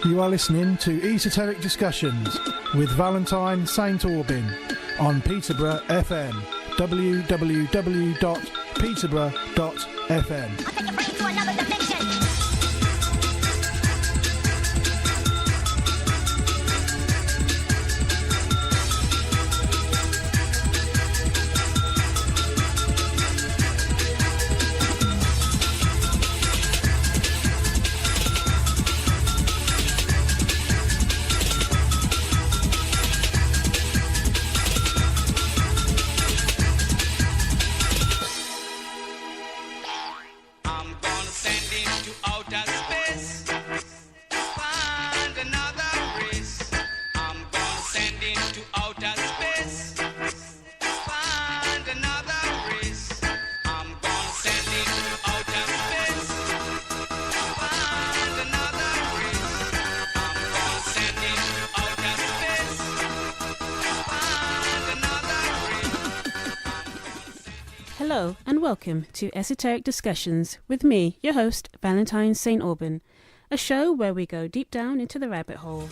You are listening to Esoteric Discussions with Valentine St. Aubin on Peterborough FM, www.peterborough.fm. Hello and welcome to Esoteric Discussions with me, your host, Valentine St. Aubin, a show where we go deep down into the rabbit hole.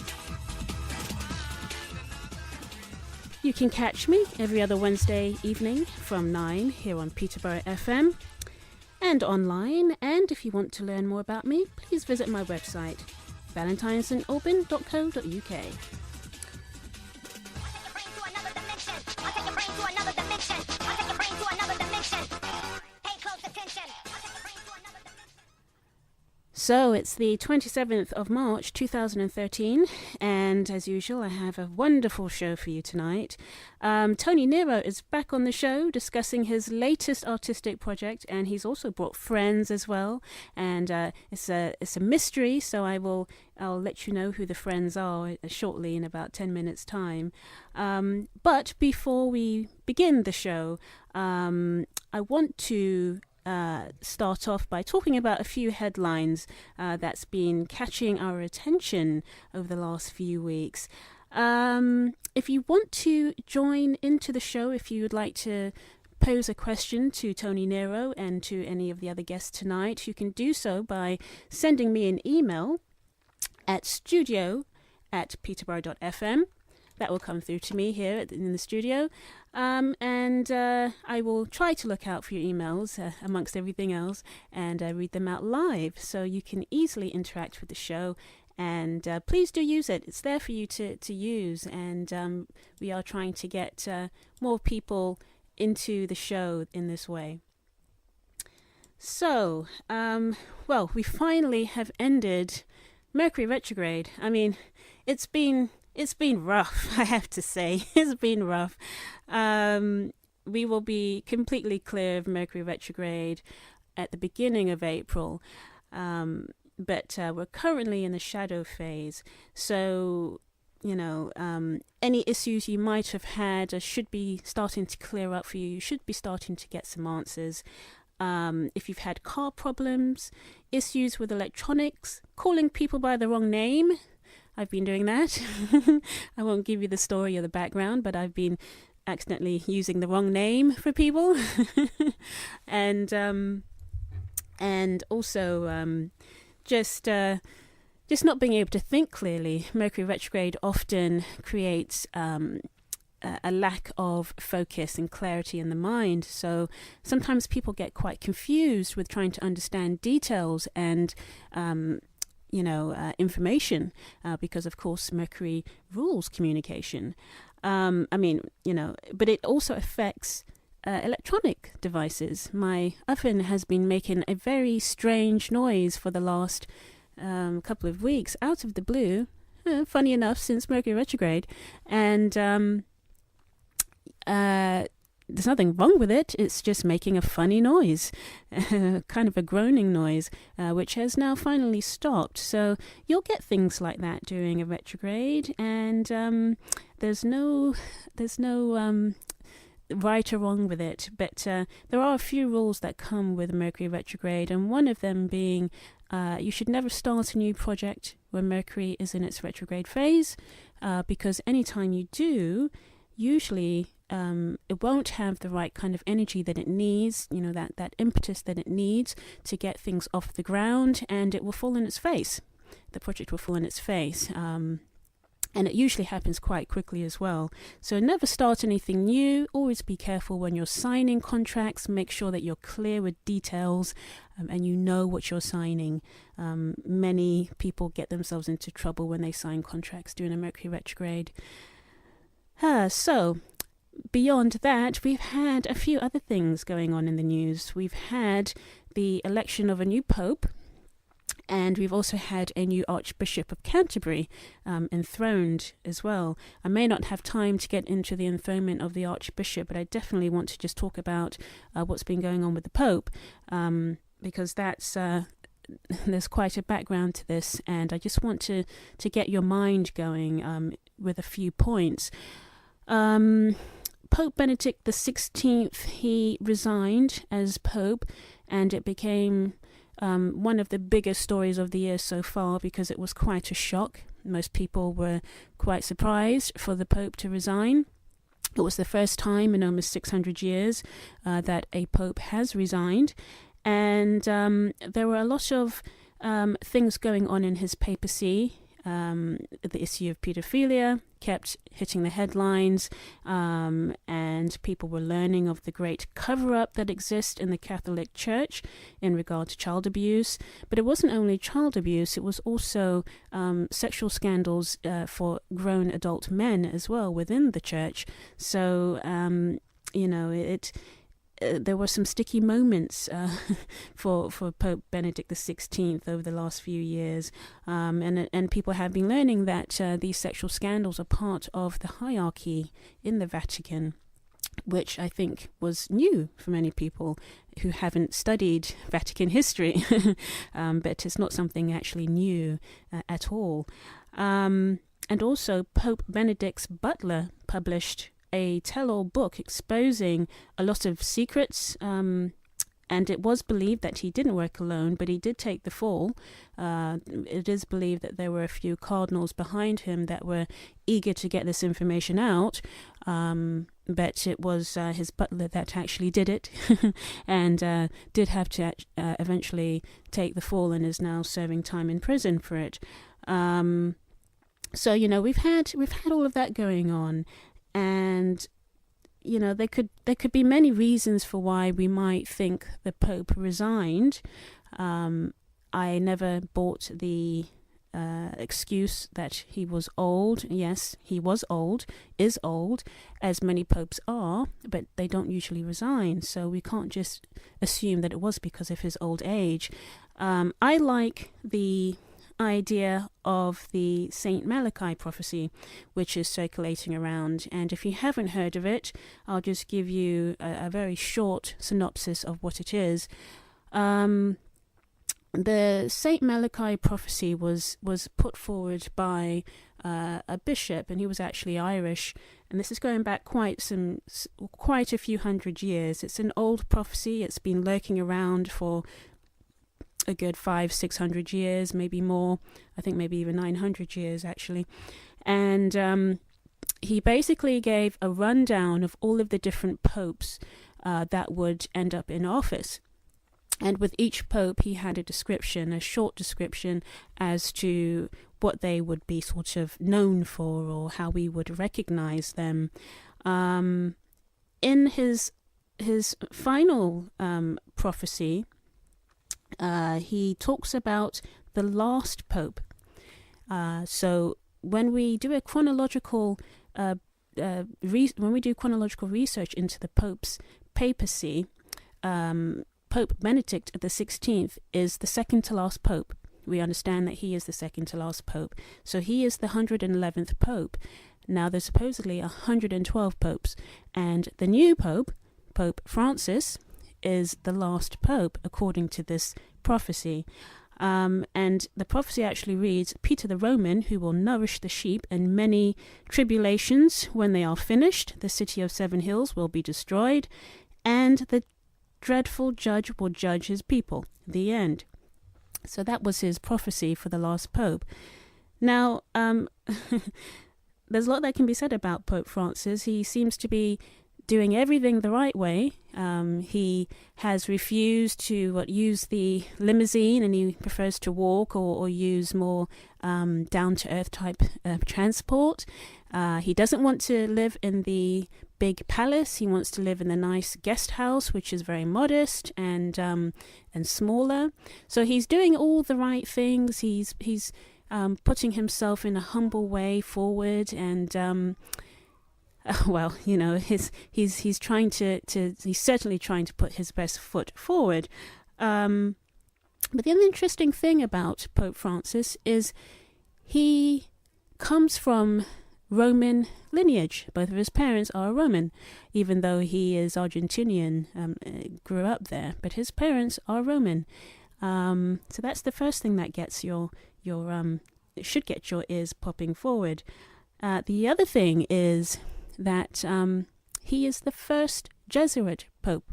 You can catch me every other Wednesday evening from 9 here on Peterborough FM and online, and if you want to learn more about me, please visit my website, valentinesandaubin.co.uk. So it's the 27th of March 2013, and as usual I have a wonderful show for you tonight. Tony Nero is back on the show discussing his latest artistic project, and he's also brought friends as well, and it's a mystery, so I'll let you know who the friends are shortly in about 10 minutes time. But before we begin the show, I want to start off by talking about a few headlines that's been catching our attention over the last few weeks. If you want to join into the show, if you would like to pose a question to Tony Nero and to any of the other guests tonight, you can do so by sending me an email at studio@peterborough.fm. That will come through to me here in the studio. And I will try to look out for your emails amongst everything else and read them out live, so you can easily interact with the show. And please do use it. It's there for you to use. And we are trying to get more people into the show in this way. So, well, we finally have ended Mercury retrograde. I mean, it's been rough, I have to say. It's been rough. We will be completely clear of Mercury retrograde at the beginning of April. But we're currently in the shadow phase. So, you know, any issues you might have had should be starting to clear up for you. You should be starting to get some answers. If you've had car problems, issues with electronics, calling people by the wrong name, I've been doing that. I won't give you the story or the background, but I've been accidentally using the wrong name for people. and also just not being able to think clearly. Mercury retrograde often creates a lack of focus and clarity in the mind. So sometimes people get quite confused with trying to understand details and information, because of course Mercury rules communication. But it also affects electronic devices. My oven has been making a very strange noise for the last couple of weeks, out of the blue, funny enough, since Mercury retrograde. And there's nothing wrong with it. It's just making a funny noise, kind of a groaning noise, which has now finally stopped. So you'll get things like that during a retrograde, and there's no right or wrong with it. But there are a few rules that come with Mercury retrograde, and one of them being you should never start a new project when Mercury is in its retrograde phase, because anytime you do, usually it won't have the right kind of energy that it needs, that impetus that it needs to get things off the ground, and it will fall in its face. the project will fall on its face. And it usually happens quite quickly as well. So never start anything new. Always be careful when you're signing contracts. Make sure that you're clear with details and you know what you're signing. Many people get themselves into trouble when they sign contracts during a Mercury retrograde. So beyond that, we've had a few other things going on in the news. We've had the election of a new pope. And we've also had a new Archbishop of Canterbury enthroned as well. I may not have time to get into the enthronement of the Archbishop, but I definitely want to just talk about what's been going on with the Pope, because that's there's quite a background to this, and I just want to get your mind going with a few points. Pope Benedict XVI, he resigned as Pope, and it became one of the biggest stories of the year so far, because it was quite a shock. Most people were quite surprised for the Pope to resign. It was the first time in almost 600 years that a Pope has resigned. And there were a lot of things going on in his papacy. The issue of pedophilia kept hitting the headlines, and people were learning of the great cover-up that exists in the Catholic Church in regard to child abuse. But it wasn't only child abuse, it was also sexual scandals for grown adult men as well within the church. So, there were some sticky moments for Pope Benedict XVI over the last few years, and people have been learning that these sexual scandals are part of the hierarchy in the Vatican, which I think was new for many people who haven't studied Vatican history, but it's not something actually new at all. And also Pope Benedict's butler published a tell-all book exposing a lot of secrets, and it was believed that he didn't work alone, but he did take the fall. It is believed that there were a few cardinals behind him that were eager to get this information out, but it was his butler that actually did it, and did have to eventually take the fall, and is now serving time in prison for it. So we've had all of that going on. And there could be many reasons for why we might think the Pope resigned. I never bought the excuse that he was old. Yes, he was old, is old, as many popes are, but they don't usually resign. So we can't just assume that it was because of his old age. I like the idea of the Saint Malachi prophecy, which is circulating around, and if you haven't heard of it, I'll just give you a very short synopsis of what it is. The Saint Malachi prophecy was put forward by a bishop, and he was actually Irish, and this is going back quite a few hundred years. It's an old prophecy. It's been lurking around for a good 500-600 years, maybe more. I think maybe even 900 years actually. And he basically gave a rundown of all of the different popes that would end up in office. And with each pope, he had a short description as to what they would be sort of known for, or how we would recognize them. In his final prophecy, he talks about the last pope. So when we do chronological research into the Pope's papacy, Pope Benedict XVI is the second to last pope. We understand that he is the second to last pope. So he is the 111th pope. Now there's supposedly 112 popes, and the new pope, Pope Francis, is the last pope according to this prophecy. And the prophecy actually reads, Peter the Roman, who will nourish the sheep in many tribulations. When they are finished, the city of 7 hills will be destroyed, and the dreadful judge will judge his people. The end. So that was his prophecy for the last pope. Now, there's a lot that can be said about Pope Francis. He seems to be doing everything the right way. He has refused to use the limousine, and he prefers to walk or use more down-to-earth type transport. He doesn't want to live in the big palace. He wants to live in the nice guest house, which is very modest and smaller. So he's doing all the right things. He's putting himself in a humble way forward, and well, you know, he's trying he's certainly trying to put his best foot forward. But the other interesting thing about Pope Francis is he comes from Roman lineage. Both of his parents are Roman, even though he is Argentinian, grew up there, but his parents are Roman. So that's the first thing that gets it should get your ears popping forward. The other thing is that he is the first Jesuit pope,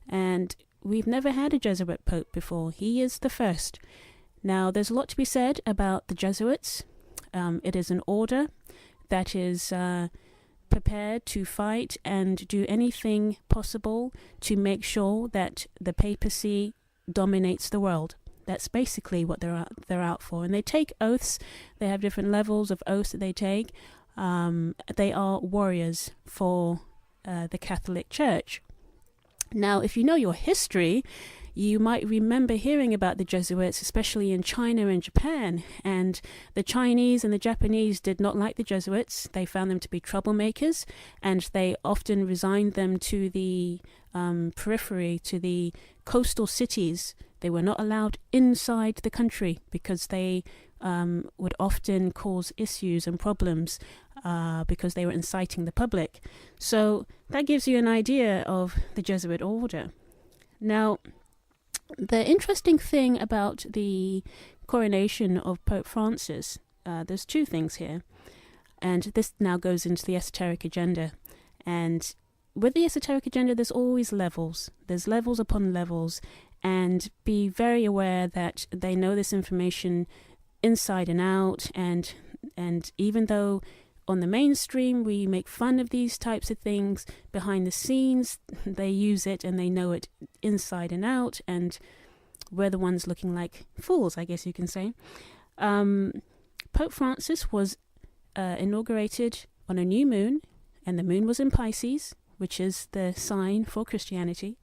and we've never had a Jesuit pope before. He is the first. Now, there's a lot to be said about the Jesuits. It is an order that is prepared to fight and do anything possible to make sure that the papacy dominates the world. That's basically what they're out for. And they take oaths. They have different levels of oaths that they take. They are warriors for the Catholic Church. Now, if you know your history, you might remember hearing about the Jesuits, especially in China and Japan. And the Chinese and the Japanese did not like the Jesuits. They found them to be troublemakers, and they often resigned them to the periphery, to the coastal cities. They were not allowed inside the country because they would often cause issues and problems because they were inciting the public. So that gives you an idea of the Jesuit order. Now, the interesting thing about the coronation of Pope Francis, there's two things here, and this now goes into the esoteric agenda. And with the esoteric agenda, there's always levels. There's levels upon levels, and be very aware that they know this information inside and out, and even though on the mainstream we make fun of these types of things, behind the scenes they use it and they know it inside and out, and we're the ones looking like fools, I guess you can say. Pope Francis was inaugurated on a new moon, and the moon was in Pisces, which is the sign for Christianity.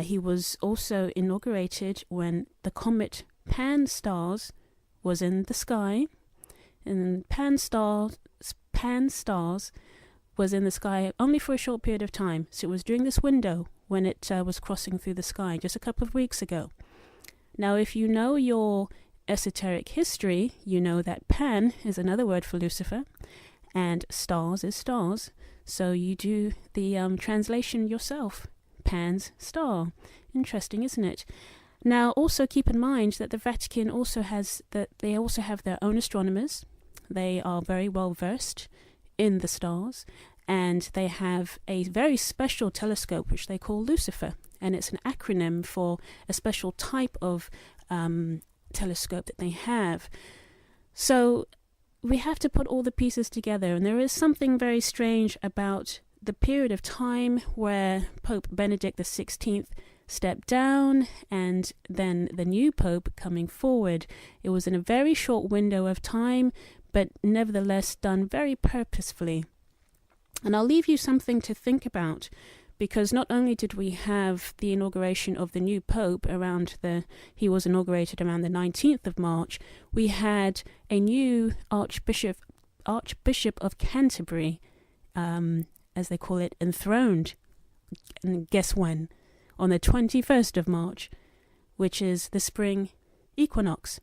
He was also inaugurated when the comet Pan-STARRS was in the sky, and Pan-STARRS was in the sky only for a short period of time. So it was during this window when it was crossing through the sky just a couple of weeks ago. Now, if you know your esoteric history, you know that Pan is another word for Lucifer, and stars is stars. So you do the translation yourself. Pan's star. Interesting, isn't it? Now, also keep in mind that the Vatican also have their own astronomers. They are very well versed in the stars, and they have a very special telescope which they call Lucifer, and it's an acronym for a special type of telescope that they have. So we have to put all the pieces together, and there is something very strange about the period of time where Pope Benedict XVI stepped down and then the new Pope coming forward. It was in a very short window of time, but nevertheless done very purposefully. And I'll leave you something to think about, because not only did we have the inauguration of the new Pope he was inaugurated around the 19th of March, we had a new Archbishop of Canterbury, as they call it, enthroned. And guess when? On the 21st of March, which is the spring equinox.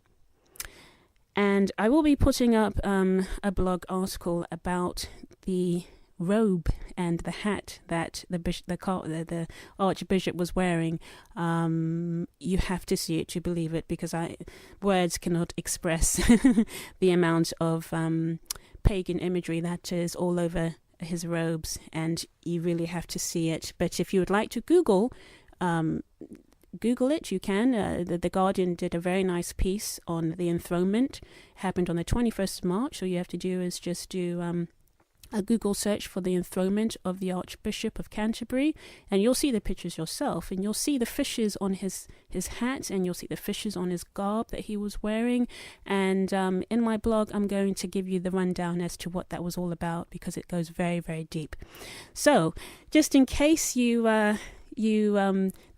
And I will be putting up a blog article about the robe and the hat that the Archbishop was wearing. You have to see it to believe it, because words cannot express the amount of pagan imagery that is all over his robes, and you really have to see it. But if you would like to Google it, you can. The Guardian did a very nice piece on the enthronement. It happened on the 21st of March. All you have to do is just do a Google search for the enthronement of the Archbishop of Canterbury, and you'll see the pictures yourself, and you'll see the fishes on his hat, and you'll see the fishes on his garb that he was wearing. And in my blog, I'm going to give you the rundown as to what that was all about, because it goes very, very deep. So just in case you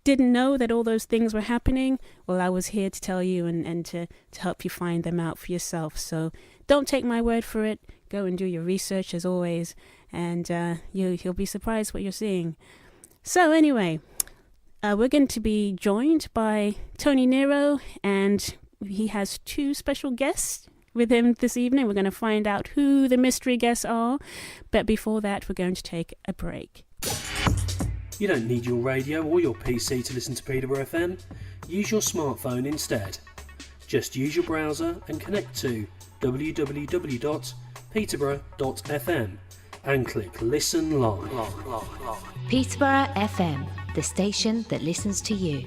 didn't know that all those things were happening, well, I was here to tell you and to help you find them out for yourself. So don't take my word for it. Go and do your research as always, and you'll be surprised what you're seeing. So anyway, we're going to be joined by Tony Nero, and he has 2 special guests with him this evening. We're going to find out who the mystery guests are, but before that, we're going to take a break. You don't need your radio or your PC to listen to Peterborough FM. Use your smartphone instead. Just use your browser and connect to www.peterborough.fm and click Listen Live. Peterborough FM, the station that listens to you.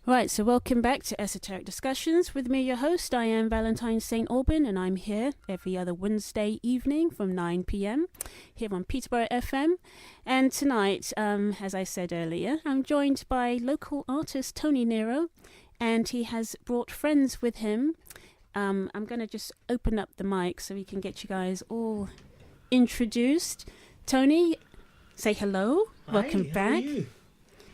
Right, so welcome back to Esoteric Discussions. With me, your host, I am Valentine St. Alban, and I'm here every other Wednesday evening from 9 p.m. here on Peterborough FM. And tonight, as I said earlier, I'm joined by local artist Tony Nero, and he has brought friends with him. I'm going to just open up the mic so we can get you guys all introduced. Tony, say hello. Hi, welcome how back. Are you?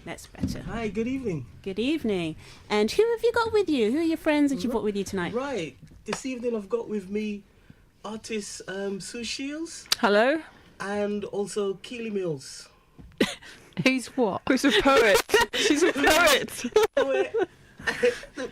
That's better. Hi, good evening. Good evening. And who have you got with you? Who are your friends that you brought with you tonight? Right, this evening I've got with me artist Sue Shields. Hello. And also Keely Mills. Who's what? Who's a poet? She's a poet. Poet. The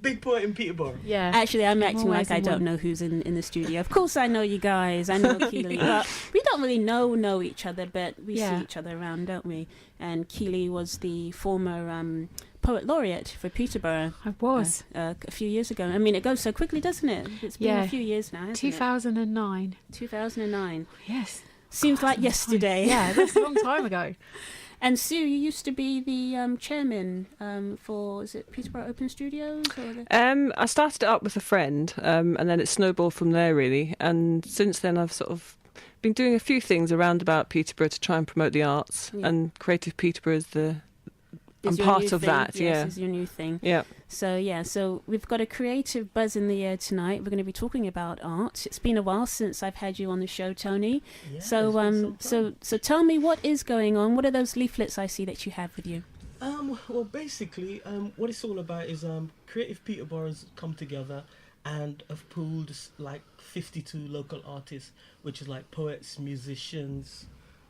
big poet in Peterborough. Yeah. Actually, I'm acting like I don't know who's in the studio. Of course I know you guys. I know Keely. But we don't really know each other, but we see each other around, don't we? And Keely was the former poet laureate for Peterborough. I was. A few years ago. I mean, it goes so quickly, doesn't it? It's been a few years now, hasn't 2009. it? 2009. Yes. Seems like yesterday. Yeah, that's a long time ago. And Sue, you used to be the chairman for, is it Peterborough Open Studios? I started it up with a friend, and then it snowballed from there, really. And since then, I've sort of been doing a few things around about Peterborough to try and promote the arts. Yeah. And Creative Peterborough is I'm part of that. Yes, is your new thing. Yeah. So we've got a creative buzz in the air tonight. We're going to be talking about art. It's been a while since I've had you on the show, Tony. Yeah, so tell me what is going on. What are those leaflets I see that you have with you? Well, basically, what it's all about is Creative Peterborough has come together and have pooled like 52 local artists, which is like poets, musicians,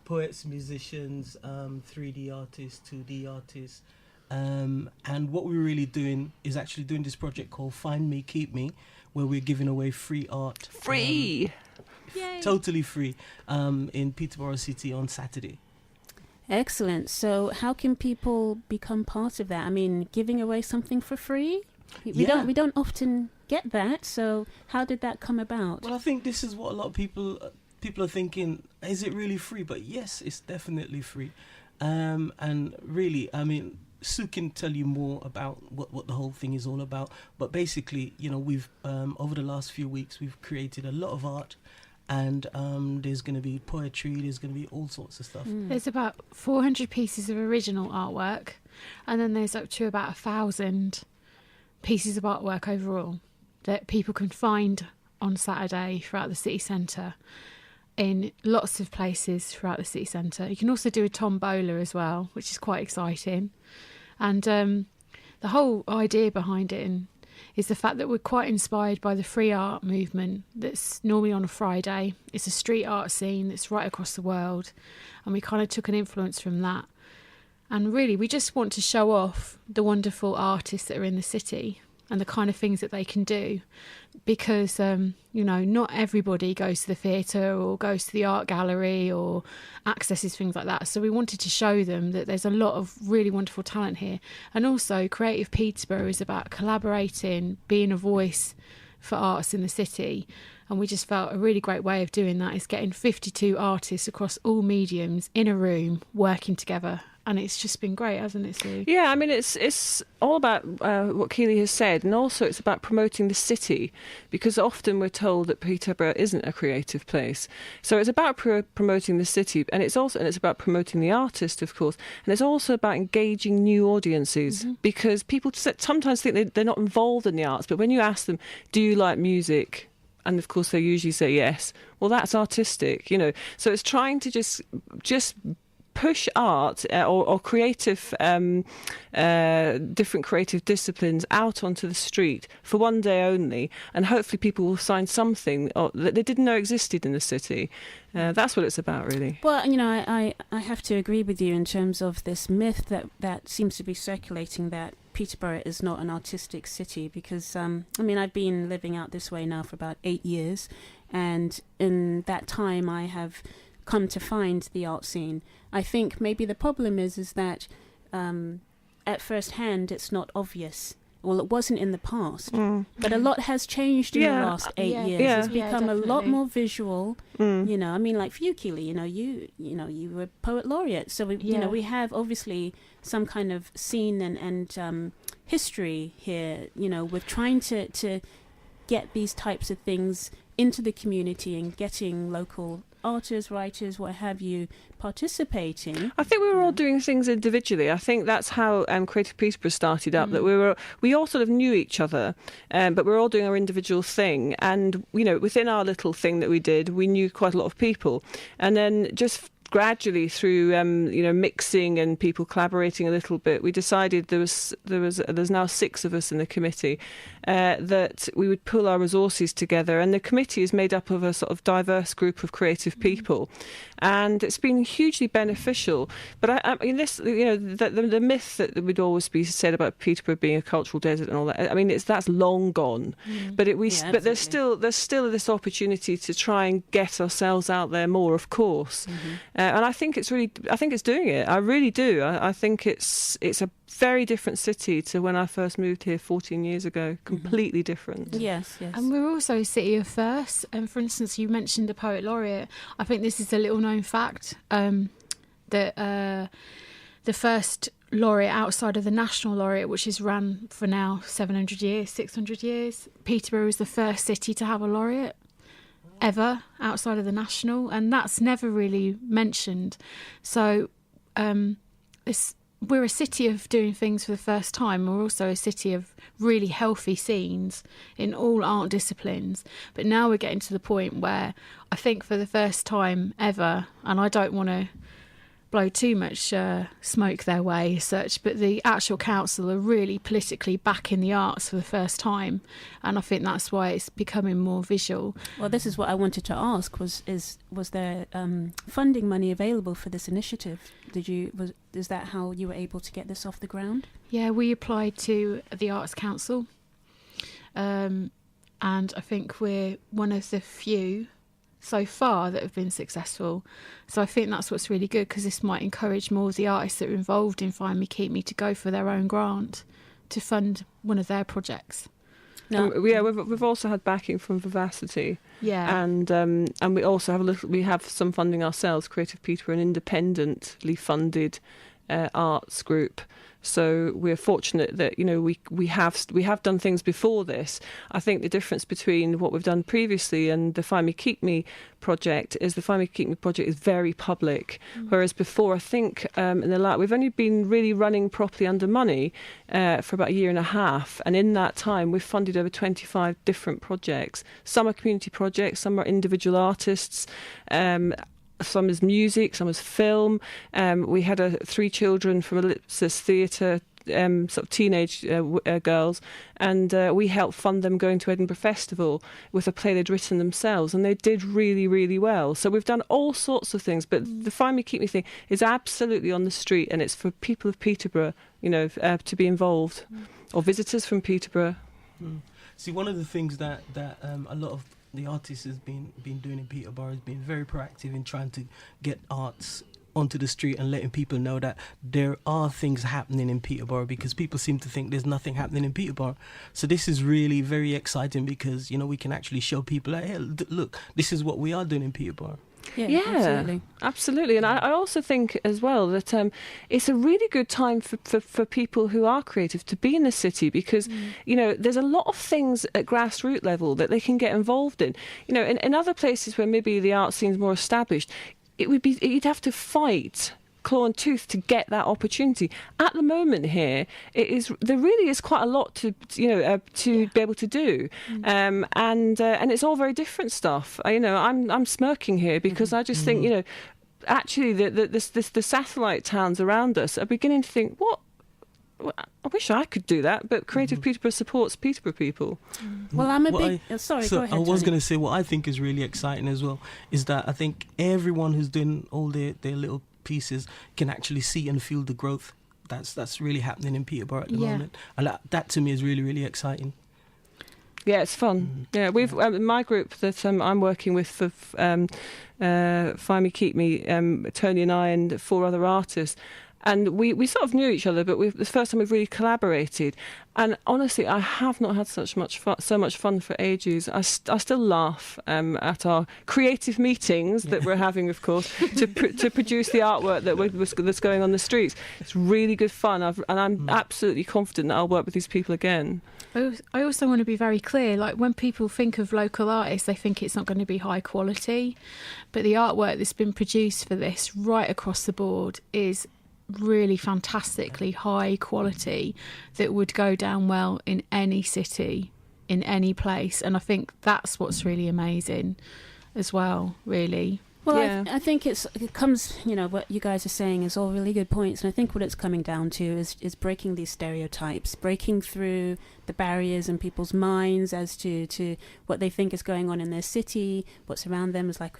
3D artists, 2D artists. And what we're really doing is actually doing this project called Find Me, Keep Me, where we're giving away free art. Free! Totally free in Peterborough City on Saturday. Excellent. So how can people become part of that? I mean, giving away something for free? We don't often get that. So how did that come about? Well, I think this is what a lot of people are thinking. Is it really free? But yes, it's definitely free. And really, I mean, Sue can tell you more about what the whole thing is all about. But basically, you know, we've over the last few weeks we've created a lot of art. And there's going to be poetry, there's going to be all sorts of stuff. There's about 400 pieces of original artwork, and then there's up to about 1,000 pieces of artwork overall that people can find on Saturday throughout the city centre, in lots of places throughout the city centre. You can also do a tombola as well, which is quite exciting. And the whole idea behind it is the fact that we're quite inspired by the free art movement that's normally on a Friday. It's a street art scene that's right across the world, and we kind of took an influence from that. And really, we just want to show off the wonderful artists that are in the city and the kind of things that they can do, because, you know, not everybody goes to the theatre or goes to the art gallery or accesses things like that. So we wanted to show them that there's a lot of really wonderful talent here. And also, Creative Peterborough is about collaborating, being a voice for arts in the city. And we just felt a really great way of doing that is getting 52 artists across all mediums in a room working together and it's just been great, hasn't it, Sue? Yeah, I mean, it's all about what Keely has said, and also it's about promoting the city, because often we're told that Peterborough isn't a creative place. So it's about promoting the city, and it's about promoting the artist, of course, and it's also about engaging new audiences, because people sometimes think they're not involved in the arts, but when you ask them, do you like music? And of course they usually say yes. Well, that's artistic, you know. So it's trying to just push art or creative, different creative disciplines out onto the street for one day only, and hopefully people will find something that they didn't know existed in the city. That's what it's about, really. Well, you know, I have to agree with you in terms of this myth that seems to be circulating that Peterborough is not an artistic city, because, I mean, I've been living out this way now for about 8 years, and in that time I have come to find the art scene. I think maybe the problem is that at first hand it's not obvious. Well, it wasn't in the past, but a lot has changed in the last 8 years. Yeah. It's become a lot definitely. more visual. You know, I mean, like for you, Keely, you were poet laureate, so we have obviously some kind of scene and history here. You know, we're trying to get these types of things into the community and getting local artists, writers, what have you, participating. I think we were all doing things individually. I think that's how Creative Peterborough started up, that we all sort of knew each other, but we were all doing our individual thing. And, you know, within our little thing that we did, we knew quite a lot of people. And then just gradually through mixing and people collaborating a little bit, we decided there's now 6 of us in the committee, that we would pull our resources together, and the committee is made up of a sort of diverse group of creative people, and it's been hugely beneficial. But I mean, this, you know, the myth that would always be said about Peterborough being a cultural desert and all that, I mean, that's long gone. But there's still this opportunity to try and get ourselves out there more, of course. And I think it's doing it. I really do. I think it's a very different city to when I first moved here 14 years ago. Completely different. Yes. And we're also a city of firsts. And for instance, you mentioned the poet laureate. I think this is a little known fact, that the first laureate outside of the national laureate, which is run for now 600 years, Peterborough is the first city to have a laureate ever outside of the national, and that's never really mentioned. So we're a city of doing things for the first time. We're also a city of really healthy scenes in all art disciplines. But now we're getting to the point where I think for the first time ever, and I don't want to blow too much smoke their way as such, but the actual council are really politically backing the arts for the first time, and I think that's why it's becoming more visual. Well, this is what I wanted to ask: was there funding money available for this initiative? Is that how you were able to get this off the ground? Yeah, we applied to the Arts Council, and I think we're one of the few so far that have been successful. So I think that's what's really good, because this might encourage more of the artists that are involved in Find Me Keep Me to go for their own grant to fund one of their projects. We've also had backing from Vivacity. Yeah. And we also have some funding ourselves. Creative Peterborough, an independently funded arts group. So we're fortunate that, you know, we have done things before this. I think the difference between what we've done previously and the Find Me Keep Me project is the Find Me Keep Me project is very public, whereas before, I think we've only been really running properly under money for about 1.5 years, and in that time we've funded over 25 different projects. Some are community projects, some are individual artists. Some is music, some is film. We had 3 children from Ellipsis Theatre, sort of teenage girls, and we helped fund them going to Edinburgh Festival with a play they'd written themselves, and they did really, really well. So we've done all sorts of things, but the Find Me Keep Me thing is absolutely on the street, and it's for people of Peterborough, you know, to be involved, or visitors from Peterborough. See, one of the things that a lot of the artists has been doing in Peterborough has been very proactive in trying to get arts onto the street and letting people know that there are things happening in Peterborough, because people seem to think there's nothing happening in Peterborough. So this is really very exciting, because, you know, we can actually show people, hey, look, this is what we are doing in Peterborough. Yeah, absolutely. And I also think as well that it's a really good time for people who are creative to be in the city, because there's a lot of things at grassroots level that they can get involved in. In other places where maybe the art scene's more established, you'd have to fight claw and tooth to get that opportunity. At the moment here, there really is quite a lot to be able to do, and it's all very different stuff. I'm smirking here because I just think actually the satellite towns around us are beginning to think, what? I wish I could do that, but Creative Peterborough supports Peterborough people. Well, I'm a big... sorry, go ahead, I was going Tony. to say what I think is really exciting as well is that I think everyone who's doing all their little pieces can actually see and feel the growth that's really happening in Peterborough at the moment, and that to me is really, really exciting. Yeah, it's fun. Yeah, we've my group that I'm working with for Find Me Keep Me, Tony and I and 4 other artists. And we sort of knew each other, but the first time we've really collaborated. And honestly, I have not had so much fun for ages. I still laugh at our creative meetings that we're having, of course, to produce the artwork that's going on the streets. It's really good fun, and I'm absolutely confident that I'll work with these people again. I also want to be very clear, like when people think of local artists, they think it's not going to be high quality. But the artwork that's been produced for this right across the board is really fantastically high quality that would go down well in any city, in any place. And I think that's what's really amazing as well, really. Well, Yeah. I think it comes, what you guys are saying is all really good points. And I think what it's coming down to is breaking these stereotypes, breaking through the barriers in people's minds as to what they think is going on in their city, what's around them. Is like,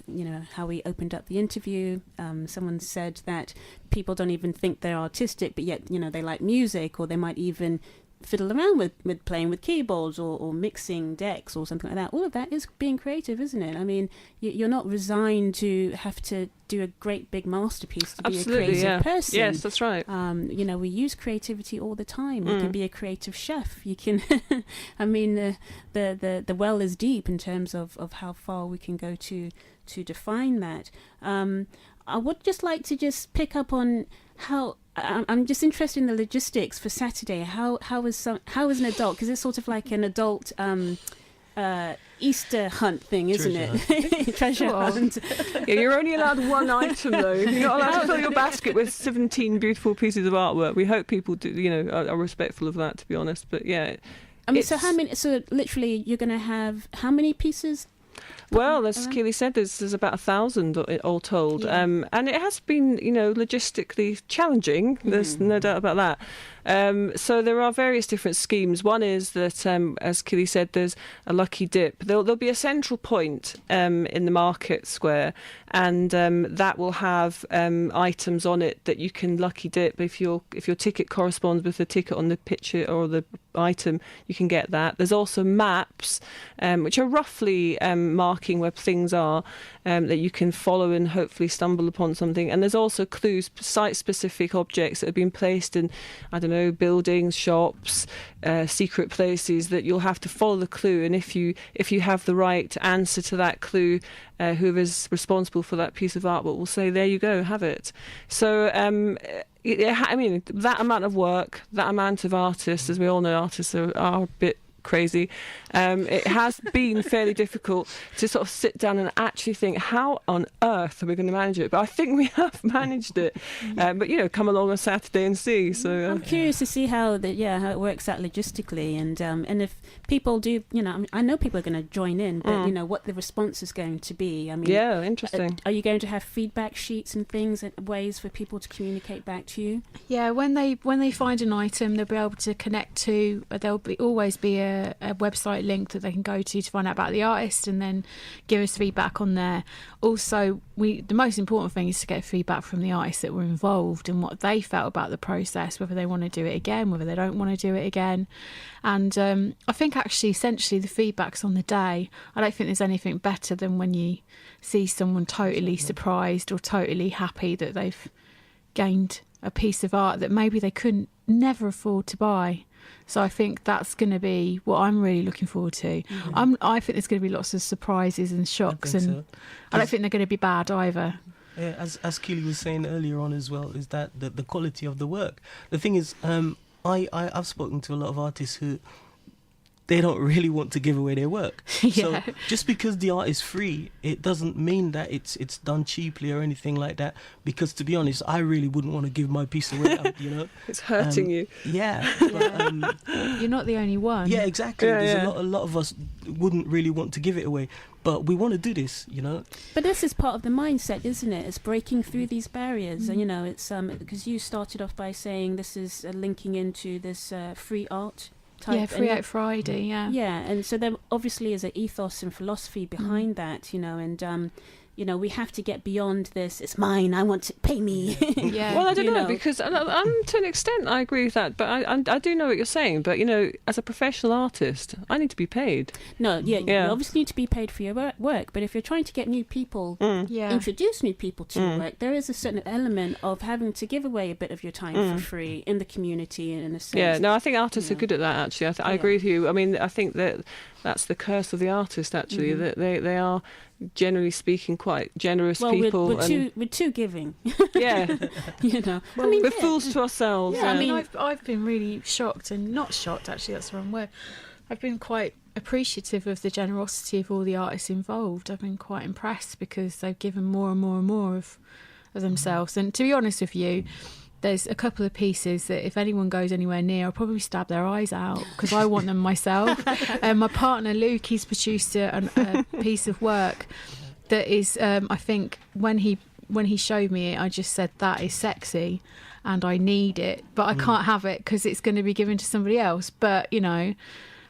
how we opened up the interview. Someone said that people don't even think they're artistic, but yet, they like music, or they might even fiddle around with playing with keyboards or mixing decks or something like that. All of that is being creative, isn't it? I mean, you're not resigned to have to do a great big masterpiece to be a creative person. Yes, that's right. We use creativity all the time. You can be a creative chef. You can I mean, the well is deep in terms of how far we can go to define that. I would just like to pick up on how I'm just interested in the logistics for Saturday. How is an adult, because it's sort of like an adult Easter hunt thing, isn't it? Treasure hunt. Yeah, you're only allowed one item though. You're not allowed to fill your basket with 17 beautiful pieces of artwork. We hope people do, are respectful of that, to be honest. But yeah. I mean, so how many? So literally, you're going to have how many pieces? Well, as Keely said, there's about 1,000 all told, and it has been, logistically challenging. There's no doubt about that. So there are various different schemes. One is that, as Keely said, there's a lucky dip. There'll be a central point in the market square, and that will have items on it that you can lucky dip. If your ticket corresponds with the ticket on the picture or the item, you can get that. There's also maps, which are roughly marking where things are, that you can follow and hopefully stumble upon something. And there's also clues, site-specific objects that have been placed in, I don't know, buildings, shops, secret places, that you'll have to follow the clue. And if you have the right answer to that clue, whoever's responsible for that piece of artwork will say, there you go, have it. So I mean, that amount of work, that amount of artists, as we all know, artists are a bit crazy. It has been fairly difficult to sort of sit down and actually think, how on earth are we going to manage it? But I think we have managed it. But come along on Saturday and see. So I'm curious to see how it works out logistically, and if people do, I know people are going to join in, but what the response is going to be. I mean, yeah, interesting. Are you going to have feedback sheets and things and ways for people to communicate back to you? Yeah, when they find an item, they'll be able to connect to. There'll always be a website link that they can go to find out about the artist, and then give us feedback on there. Also, the most important thing is to get feedback from the artists that were involved and what they felt about the process, whether they want to do it again, whether they don't want to do it again. And I think actually essentially the feedback's on the day. I don't think there's anything better than when you see someone totally surprised or totally happy that they've gained a piece of art that maybe they couldn't never afford to buy. So I think that's going to be what I'm really looking forward to. I think there's going to be lots of surprises and shocks, and I don't think they're going to be bad either. Yeah, as Keely was saying earlier on as well, is that the quality of the work. The thing is, I've spoken to a lot of artists who they don't really want to give away their work. So just because the art is free, it doesn't mean that it's done cheaply or anything like that. Because to be honest, I really wouldn't want to give my piece away. It's hurting you. Yeah, but, you're not the only one. Yeah, exactly. There's a lot of us wouldn't really want to give it away, but we want to do this. But this is part of the mindset, isn't it? It's breaking through these barriers, and it's because you started off by saying this is linking into this free art. Free Out Friday, Yeah, and so there obviously is an ethos and philosophy behind that, and we have to get beyond this. It's mine. I want to pay me. Well, I don't know because to an extent I agree with that, but I do know what you're saying. But as a professional artist, I need to be paid. No, you obviously need to be paid for your work. But if you're trying to get new people, introduce new people to your work, there is a certain element of having to give away a bit of your time for free in the community, in a sense. Yeah, no, I think artists are good at that. Actually, I agree with you. I mean, I think that's the curse of the artist. Actually, that they are, generally speaking, quite generous people. We're too giving. Yeah, we're fools to ourselves. Yeah, I mean, I've been really shocked, and not shocked actually. That's the wrong word. I've been quite appreciative of the generosity of all the artists involved. I've been quite impressed because they've given more and more and more of themselves. And to be honest with you, there's a couple of pieces that if anyone goes anywhere near, I'll probably stab their eyes out because I want them myself. My partner Luke, he's produced a piece of work that is, I think, when he showed me it, I just said, that is sexy and I need it, but I can't have it because it's going to be given to somebody else. But,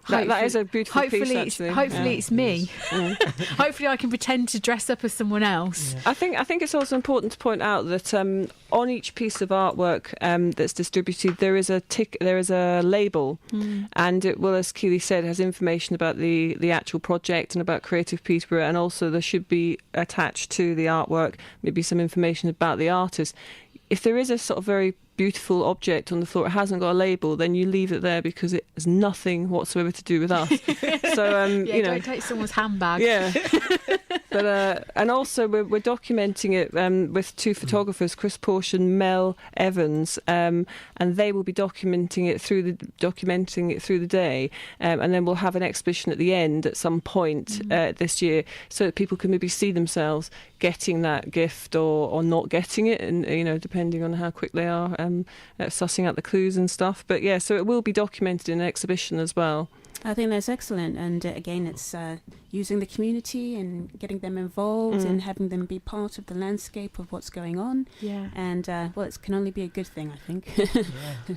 that is a beautiful piece, actually. Hopefully it's me. Hopefully I can pretend to dress up as someone else. Yeah. I think it's also important to point out that on each piece of artwork that's distributed, there is a label, and it will, as Keely said, has information about the actual project and about Creative Peterborough, and also there should be attached to the artwork maybe some information about the artist. If there is a sort of very beautiful object on the floor, it hasn't got a label, then you leave it there because it has nothing whatsoever to do with us. So don't take someone's handbag. Yeah. But and also we're documenting it with two photographers, Chris Porsche and Mel Evans, and they will be documenting it through the day, and then we'll have an exhibition at the end at some point this year, so that people can maybe see themselves getting that gift or not getting it, and depending on how quick they are sussing out the clues and stuff. But yeah, so it will be documented in an exhibition as well. I think that's excellent, and again, it's using the community and getting them involved and having them be part of the landscape of what's going on. Yeah. And it can only be a good thing, I think,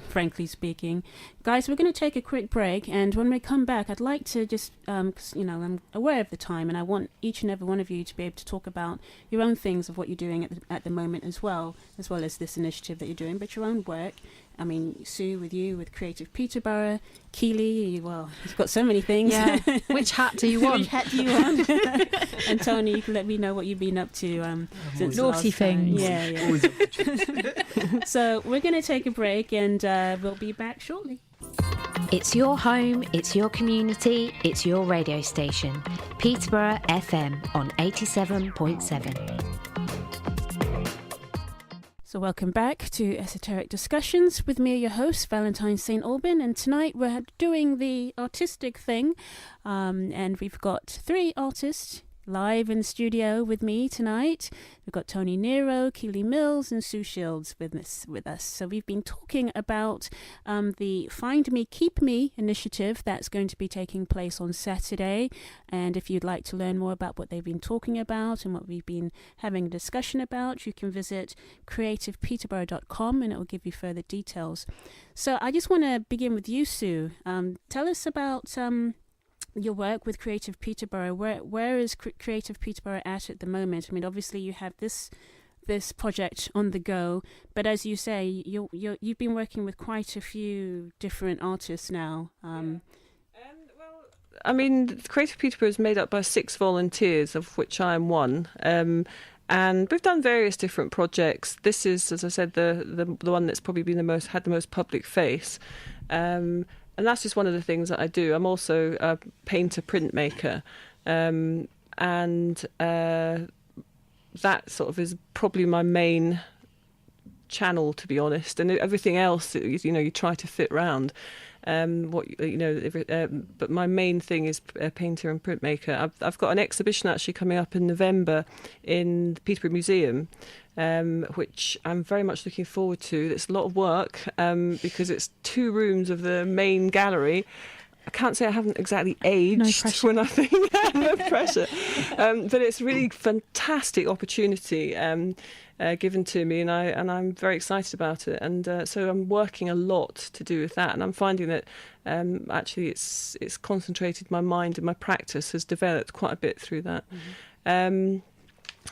frankly speaking. Guys, we're going to take a quick break, and when we come back, I'd like to just, because I'm aware of the time, and I want each and every one of you to be able to talk about your own things of what you're doing at the moment as well as this initiative that you're doing, but your own work. I mean, Sue, with Creative Peterborough, Keely, you've got so many things. Yeah. Which hat do you want? Which hat do you want? And Tony, you can let me know what you've been up to since naughty things. Yeah. Always up to tricks. So we're going to take a break, and we'll be back shortly. It's your home, it's your community, it's your radio station. Peterborough FM on 87.7. So welcome back to Esoteric Discussions with me, your host, Valentine St. Aubin, and tonight we're doing the artistic thing, and we've got 3 artists live in the studio with me tonight. We've got Tony Nero, Keely Mills and Sue Shields with us. So we've been talking about the Find Me, Keep Me initiative that's going to be taking place on Saturday. And if you'd like to learn more about what they've been talking about and what we've been having a discussion about, you can visit creativepeterborough.com and it will give you further details. So I just want to begin with you, Sue. Tell us about your work with Creative Peterborough. Where is Creative Peterborough at the moment? I mean, obviously you have this project on the go, but as you say, you've been working with quite a few different artists now. I mean, Creative Peterborough is made up by 6 volunteers, of which I am one. And we've done various different projects. This is, as I said, the one that's probably been had the most public face. that's just one of the things that I do. I'm also a painter printmaker, and that sort of is probably my main channel, to be honest. And everything else, you try to fit round. But my main thing is painter and printmaker. I've got an exhibition actually coming up in November in the Peterborough Museum, which I'm very much looking forward to. It's a lot of work because it's 2 rooms of the main gallery. I can't say I haven't exactly aged when I think no pressure, but it's really fantastic opportunity given to me, and I'm very excited about it. And so I'm working a lot to do with that, and I'm finding that actually it's concentrated my mind, and my practice has developed quite a bit through that.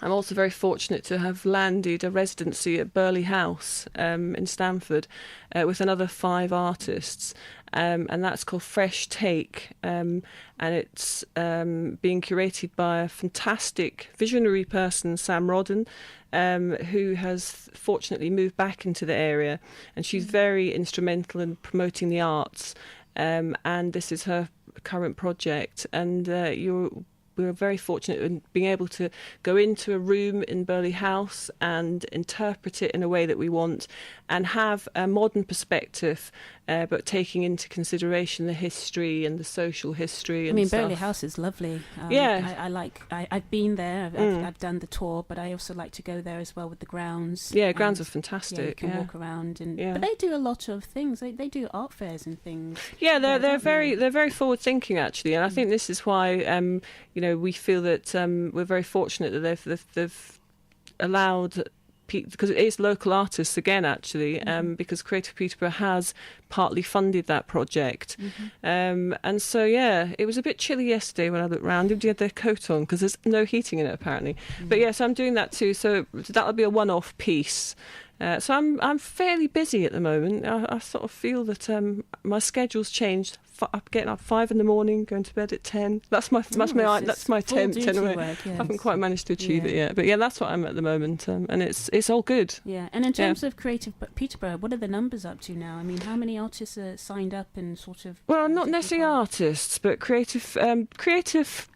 I'm also very fortunate to have landed a residency at Burley House in Stamford with another 5 artists, and that's called Fresh Take, and it's being curated by a fantastic visionary person, Sam Rodden, who has fortunately moved back into the area, and she's very instrumental in promoting the arts, and this is her current project, and we're very fortunate in being able to go into a room in Burley House and interpret it in a way that we want, and have a modern perspective, but taking into consideration the history and the social history. And Burley House is lovely. I've been there. I've done the tour, but I also like to go there as well with the grounds. Yeah, grounds are fantastic. Yeah, you can walk around, but they do a lot of things. They do art fairs and things. Yeah, they're very forward thinking actually, and I think this is why we feel that we're very fortunate that they've allowed, because it is local artists again actually, because Creative Peterborough has partly funded that project, and so it was a bit chilly yesterday when I looked round. Everybody had their coat on because there's no heating in it apparently. But yes, I'm doing that too, so that'll be a one-off piece. So I'm fairly busy at the moment. I sort of feel that my schedule's changed. I'm getting up 5 in the morning, going to bed at 10. That's my attempt anyway. Work, yes. I haven't quite managed to achieve it yet, but that's what I'm at the moment, and it's all good. Yeah, and in terms of Creative Peterborough, what are the numbers up to now? I mean, how many artists are signed up and sort of? Well, not necessarily artists, but creative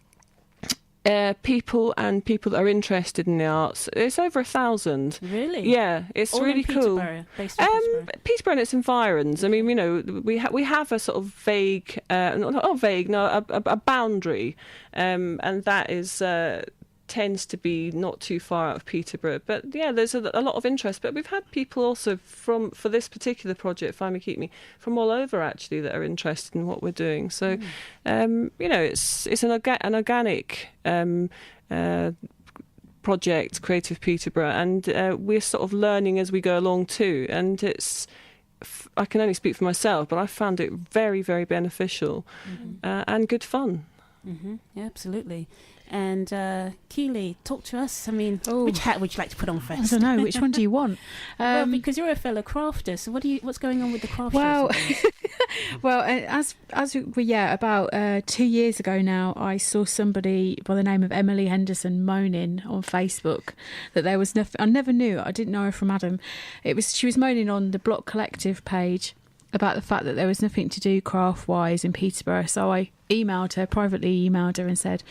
people and people that are interested in the arts. It's over 1,000. Really? Yeah, it's all really in cool. Based in Peterborough and its environs. I mean, we have a sort of vague, a boundary, and that is tends to be not too far out of Peterborough. But there's a lot of interest. But we've had people also for this particular project, Find Me Keep Me, from all over actually that are interested in what we're doing. So, it's an organic project, Creative Peterborough, and we're sort of learning as we go along too. And I can only speak for myself, but I found it very, very beneficial and good fun. Yeah, absolutely. And Keely, talk to us. I mean, which hat would you like to put on first? I don't know. Which one do you want? Well, because you're a fellow crafter, so what's going on with the craft shows? Well, about 2 years ago now, I saw somebody by the name of Emily Henderson moaning on Facebook that there was nothing. I never knew. I didn't know her from Adam. She was moaning on the Block Collective page about the fact that there was nothing to do craft-wise in Peterborough. So I privately emailed her and said,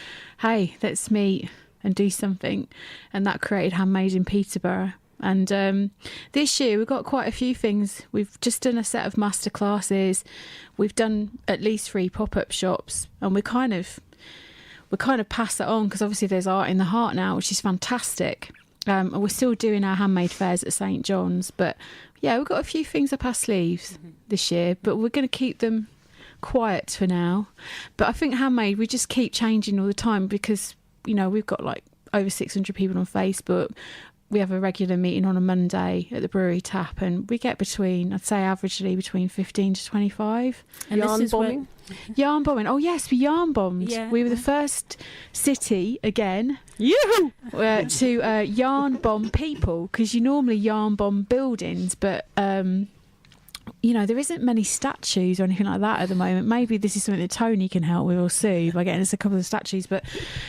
hey, let's meet and do something. And that created Handmade in Peterborough. And this year we've got quite a few things. We've just done a set of masterclasses. We've done at least 3 pop-up shops, and we kind of pass that on because obviously there's Art in the Heart now, which is fantastic. We're still doing our handmade fairs at St John's, but we've got a few things up our sleeves this year, but we're going to keep them quiet for now. But I think handmade, we just keep changing all the time because we've got like over 600 people on Facebook. We have a regular meeting on a Monday at the Brewery Tap, and we get averagely between 15 to 25. And yarn bombing? Yarn bombing. Oh yes, we yarn bombed. Yeah. We were the first city again to yarn bomb people, because you normally yarn bomb buildings, but there isn't many statues or anything like that at the moment. Maybe this is something that Tony can help with, or Sue, by getting us a couple of statues. But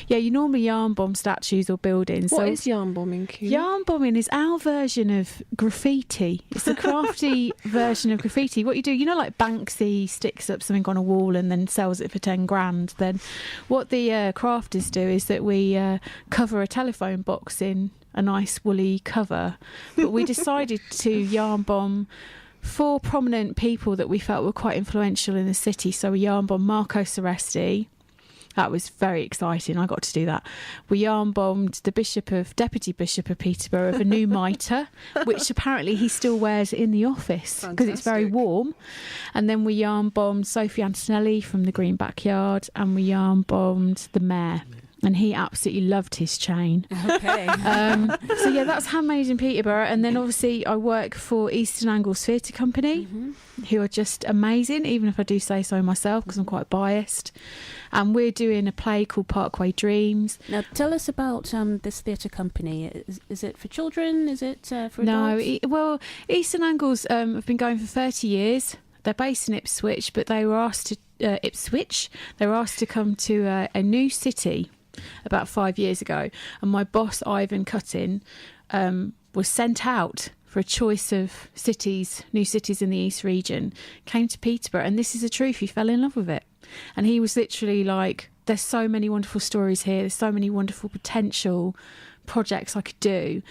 yeah, you normally yarn bomb statues or buildings. What is yarn bombing, Q? Yarn bombing is our version of graffiti. It's the crafty version of graffiti. What you do, like Banksy sticks up something on a wall and then sells it for 10 grand. Then what the crafters do is that we cover a telephone box in a nice woolly cover. But we decided to yarn bomb 4 prominent people that we felt were quite influential in the city. So we yarn bombed Marco Seresti. That was very exciting. I got to do that. We yarn bombed the Deputy Bishop of Peterborough of a new mitre, which apparently he still wears in the office because it's very warm. And then we yarn bombed Sophie Antonelli from the Green Backyard, and we yarn bombed the Mayor. And he absolutely loved his chain. Okay. So yeah, that's handmade in Peterborough. And then obviously I work for Eastern Angles Theatre Company, who are just amazing, even if I do say so myself, because I'm quite biased. And we're doing a play called Parkway Dreams. Now, tell us about this theatre company. Is it for children? Is it for adults? Well, Eastern Angles have been going for 30 years. They're based in Ipswich, but they were asked to They were asked to come to a new city about 5 years ago, and my boss Ivan Cuttin was sent out for a choice of new cities in the East region, came to Peterborough, and this is the truth, he fell in love with it. And he was literally like, there's so many wonderful stories here, there's so many wonderful potential projects I could do.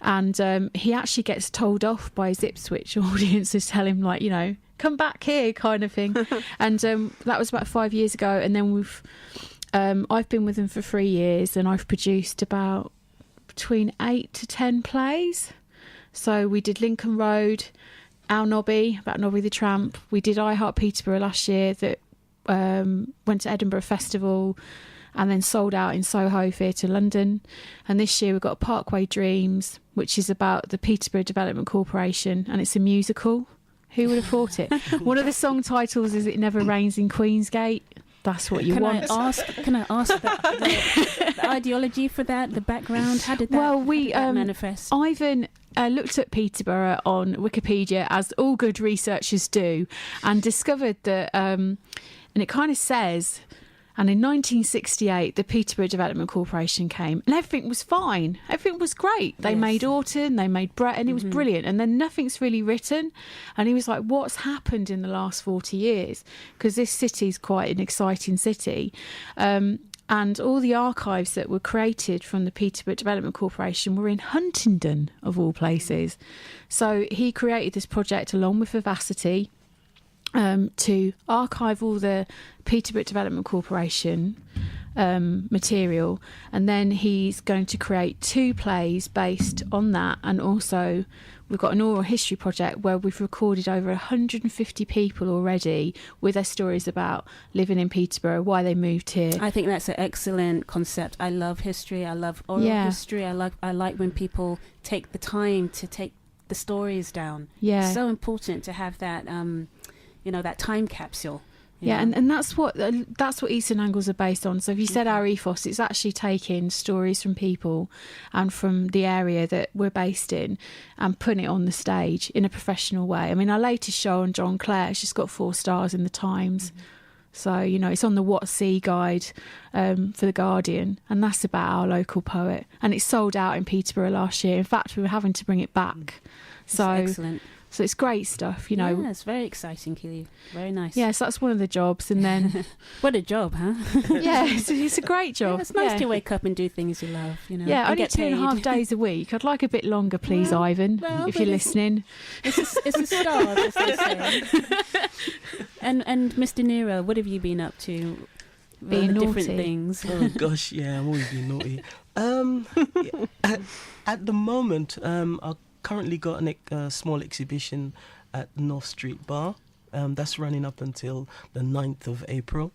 And he actually gets told off by his Ipswich audience to tell him, like, come back here kind of thing. And that was about 5 years ago, and then I've been with them for 3 years, and I've produced about between 8 to 10 plays. So we did Lincoln Road, Our Nobby, about Nobby the Tramp. We did I Heart Peterborough last year, that went to Edinburgh Festival and then sold out in Soho Theatre London. And this year we've got Parkway Dreams, which is about the Peterborough Development Corporation, and it's a musical. Who would have thought it? One of the song titles is It Never Rains in Queensgate. That's what you want. Can I ask the ideology for that, the background? How did that, manifest? Ivan looked at Peterborough on Wikipedia, as all good researchers do, and discovered that, and it kind of says, and in 1968, the Peterborough Development Corporation came, and everything was fine. Everything was great. They made Aughton, they made Bretton, it was brilliant. And then nothing's really written. And he was like, what's happened in the last 40 years? Because this city's quite an exciting city. And all the archives that were created from the Peterborough Development Corporation were in Huntingdon, of all places. So he created this project along with Vivacity, to archive all the Peterborough Development Corporation material, and then he's going to create 2 plays based on that. And also we've got an oral history project where we've recorded over 150 people already with their stories about living in Peterborough, why they moved here. I think that's an excellent concept. I love history, I love oral history, I like when people take the time to take the stories down. It's so important to have that that time capsule. And that's what Eastern Angles are based on. So if you said our ethos, it's actually taking stories from people and from the area that we're based in and putting it on the stage in a professional way. I mean, our latest show on John Clare, it's just got 4 stars in the Times. So, it's on the What See guide for The Guardian, and that's about our local poet. And it sold out in Peterborough last year. In fact, we were having to bring it back. That's excellent. So it's great stuff, Yeah, it's very exciting, Keely. Very nice. Yes, that's one of the jobs. And then... What a job, huh? Yeah, it's a great job. Yeah, it's nice to wake up and do things you love, Yeah, only 2.5 days a week. I'd like a bit longer, please, Ivan, if you're listening. It's a start, as they say. And Mr. Nero, what have you been up to? Being naughty. Different things. Oh, gosh, yeah, I'm always being naughty. At the moment, I've currently got a small exhibition at North Street Bar. That's running up until the 9th of April.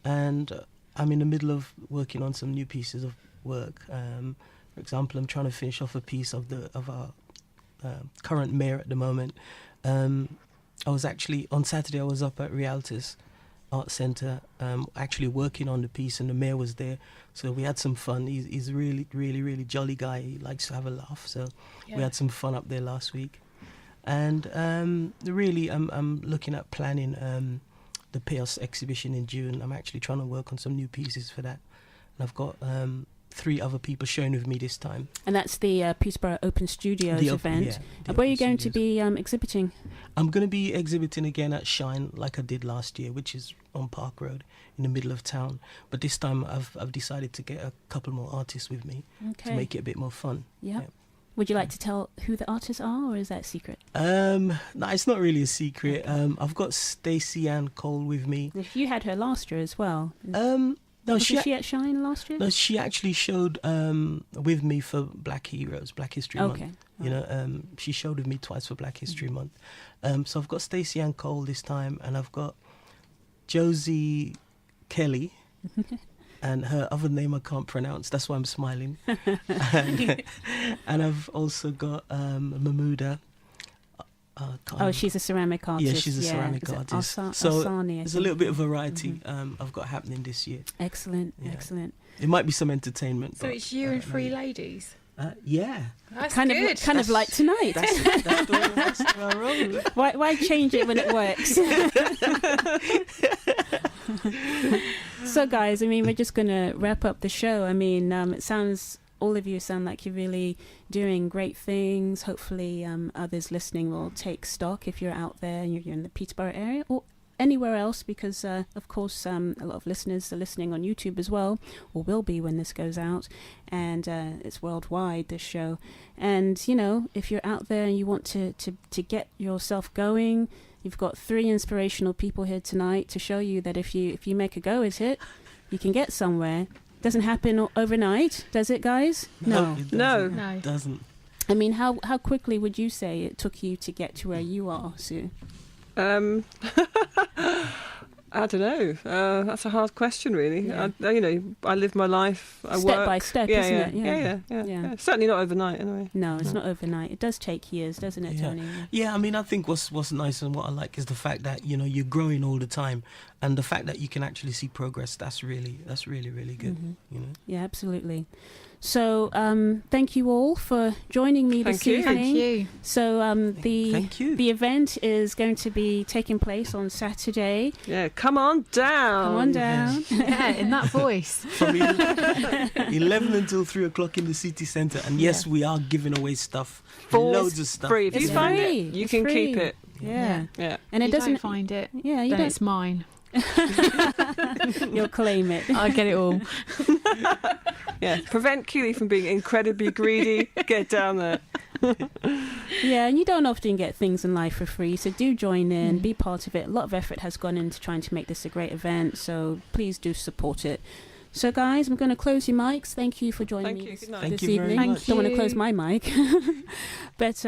And I'm in the middle of working on some new pieces of work. For example, I'm trying to finish off a piece of our current mayor at the moment. I was actually, on Saturday, I was up at Rialto's Art Centre, actually working on the piece, and the mayor was there. So we had some fun. He's a really, really, really jolly guy. He likes to have a laugh. So we had some fun up there last week. And really, I'm looking at planning the Chaos exhibition in June. I'm actually trying to work on some new pieces for that. And I've got 3 other people showing with me this time. And that's the Peterborough Open Studios event. Yeah, where are you going to be exhibiting? I'm going to be exhibiting again at Shine, like I did last year, which is on Park Road in the middle of town. But this time I've decided to get a couple more artists with me to make it a bit more fun. Yeah. Would you like to tell who the artists are, or is that secret? No, it's not really a secret. I've got Stacey Ann Cole with me. You had her last year as well. No, Wasn't she at Shine last year? No, she actually showed with me for Black Heroes, Black History Month. You know, she showed with me twice for Black History Month. So I've got Stacey Ann Cole this time, and I've got Josie Kelly. And her other name I can't pronounce, that's why I'm smiling. And I've also got Mahmouda. She's a ceramic artist. Yeah, she's a ceramic artist. So there's a little bit of variety I've got happening this year. Excellent, excellent. It might be some entertainment. So it's you and 3 ladies? Yeah. That's kind good. of like tonight. That's the road. Why change it when it works? So guys, I mean, we're just going to wrap up the show. I mean, all of you sound like you're really doing great things. Hopefully others listening will take stock if you're out there and you're in the Peterborough area or anywhere else, because of course a lot of listeners are listening on YouTube as well, or will be when this goes out, and it's worldwide, this show. And you know, if you're out there and you want to get yourself going, you've got 3 inspirational people here tonight to show you that if you make a go at it, you can get somewhere. Doesn't happen overnight, does it, guys? No. It doesn't. I mean, how quickly would you say it took you to get to where you are, Sue? I don't know. That's a hard question, really. Yeah. I live my life. I step work by step, yeah, isn't yeah, it? Yeah. Certainly not overnight, anyway. No, it's not overnight. It does take years, doesn't it, Tony? Yeah, I mean, I think what's nice and what I like is the fact that you're growing all the time, and the fact that you can actually see progress. That's really good. Mm-hmm. Yeah, absolutely. So thank you all for joining me this evening. Thank you. So the event is going to be taking place on Saturday. Yeah, come on down. Come on down. Yeah, in that voice. From 11 until 3 o'clock in the city centre. And yes, we are giving away stuff. Loads of stuff. Free. If you find it, you can keep it. Yeah. And it doesn't don't find it. Yeah, then it's mine. You'll claim it. I get it all. Yeah, prevent Keely from being incredibly greedy. Get down there. Yeah, and you don't often get things in life for free, so do join in, be part of it. A lot of effort has gone into trying to make this a great event, so please do support it. So guys, I'm going to close your mics. Thank you for joining me this evening. Much. Don't want to close my mic. But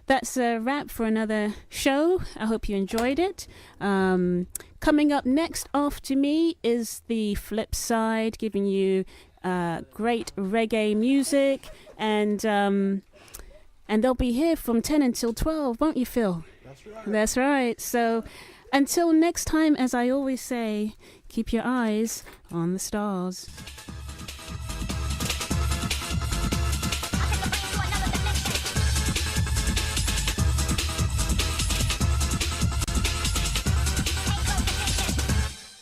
that's a wrap for another show. I hope you enjoyed it. Coming up next after me is the flip side, giving you great reggae music, and they'll be here from 10 until 12, won't you, Phil? That's right. That's right. So until next time, as I always say, keep your eyes on the stars.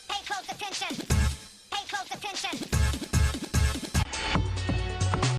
Pay close attention.